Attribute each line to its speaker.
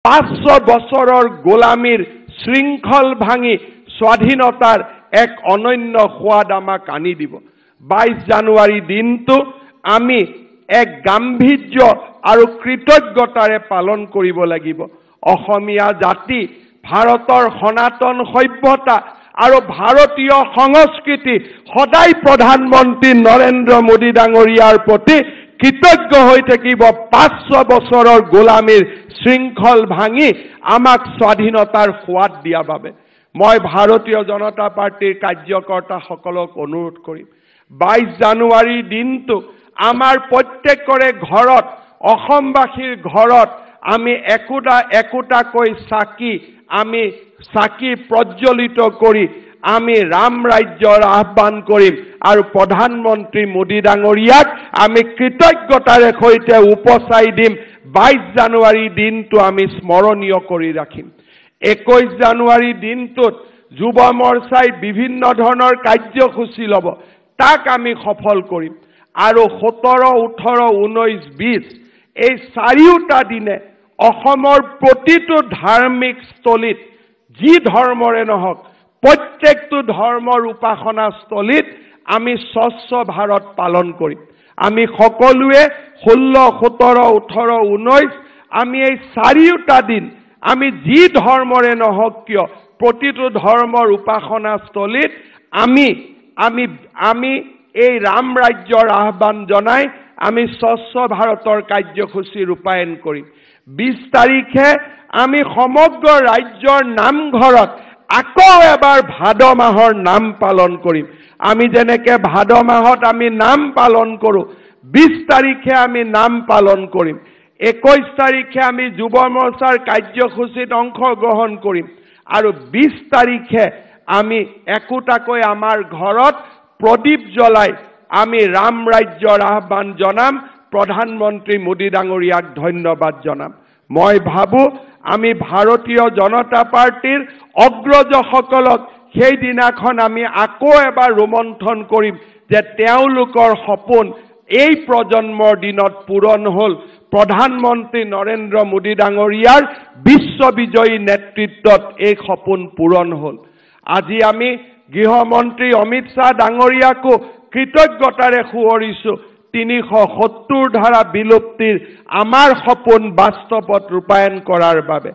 Speaker 1: 500 বছৰৰ গোলামীৰ শৃংখল ভাঙি স্বাধীনতাৰ এক অনন্য সোৱাদ আমাক আনি দিব। 22 জানুৱাৰী দিনটো আমি এক গাম্ভীৰ্য আৰু কৃতজ্ঞতাৰে পালন কৰিব লাগিব। অসমীয়া জাতি, ভাৰতৰ সনাতন সভ্যতা আৰু ভাৰতীয় সংস্কৃতি সদায় প্ৰধানমন্ত্ৰী নৰেন্দ্ৰ মোদী ডাঙৰীয়াৰ প্ৰতি কৃতজ্ঞ হৈ থাকিব। 500 বছৰৰ গোলামীৰ শৃংখল ভাঙি আমাক স্বাধীনতাৰ সোৱাদ দিয়া বাবে মই ভাৰতীয় জনতা পাৰ্টিৰ কাৰ্যকৰ্তাসকলক অনুৰোধ কৰিম, 22 জানুৱাৰীৰ দিনটো আমাৰ প্ৰত্যেকৰে ঘৰত, অসমবাসীৰ ঘৰত আমি একোটাকৈ চাকি প্ৰজ্বলিত কৰি আমি ৰাম ৰাজ্যৰ আহ্বান কৰিম আৰু প্ৰধানমন্ত্ৰী মোদী ডাঙৰীয়াক আমি কৃতজ্ঞতাৰে সৈতে উপচাই দিম। 22 জানুৱাৰীৰ দিনটো আমি স্মৰণীয় কৰি ৰাখিম। 21 জানুৱাৰীৰ দিনটোত যুৱ মৰ্চাই বিভিন্ন ধৰণৰ কাৰ্যসূচী ল'ব, তাক আমি সফল কৰিম আৰু 17, 18, 19, 20 এই চাৰিওটা দিনে অসমৰ প্ৰতিটো ধাৰ্মিক স্থলীত যি ধৰ্মৰে নহওক প্ৰত্যেকটো ধৰ্মৰ উপাসনাস্থলীত আমি স্বচ্ছ ভাৰত পালন কৰিম। আমি সকলোৱে 16, 17, 18, 19 আমি এই চাৰিওটা দিন আমি যি ধৰ্মৰে নহওক কিয় প্ৰতিটো ধৰ্মৰ উপাসনাস্থলীত আমি এই ৰাম ৰাজ্যৰ আহ্বান জনাই আমি স্বচ্ছ ভাৰতৰ কাৰ্যসূচী ৰূপায়ণ কৰিম। 20 তাৰিখে আমি সমগ্ৰ ৰাজ্যৰ নামঘৰত আকৌ এবাৰ ভাদ মাহৰ নাম পালন কৰিম। আমি যেনেকৈ ভাদ মাহত আমি নাম পালন কৰোঁ, 20 তাৰিখে আমি নাম পালন কৰিম। 21 তাৰিখে আমি যুৱ মৰ্চাৰ কাৰ্যসূচীত অংশগ্ৰহণ কৰিম আৰু 20 তাৰিখে আমি একোটাকৈ আমাৰ ঘৰত প্ৰদীপ জ্বলাই আমি ৰাম ৰাজ্যৰ আহ্বান জনাম, প্ৰধানমন্ত্ৰী মোদী ডাঙৰীয়াক ধন্যবাদ জনাম। মই ভাবোঁ আমি ভাৰতীয় জনতা পাৰ্টিৰ অগ্ৰজসকলক সেইদিনাখন আমি আকৌ এবাৰ ৰোমন্থন কৰিম যে তেওঁলোকৰ সপোন এই প্ৰজন্মৰ দিনত পূৰণ হ'ল। প্ৰধানমন্ত্ৰী নৰেন্দ্ৰ মোদী ডাঙৰীয়াৰ বিশ্ববিজয়ী নেতৃত্বত এই সপোন পূৰণ হ'ল। আজি আমি গৃহমন্ত্ৰী অমিত শ্বাহ ডাঙৰীয়াকো কৃতজ্ঞতাৰে সুঁৱৰিছোঁ 370 ধাৰা বিলুপ্তিৰ আমাৰ সপোন বাস্তৱত ৰূপায়ণ কৰাৰ বাবে।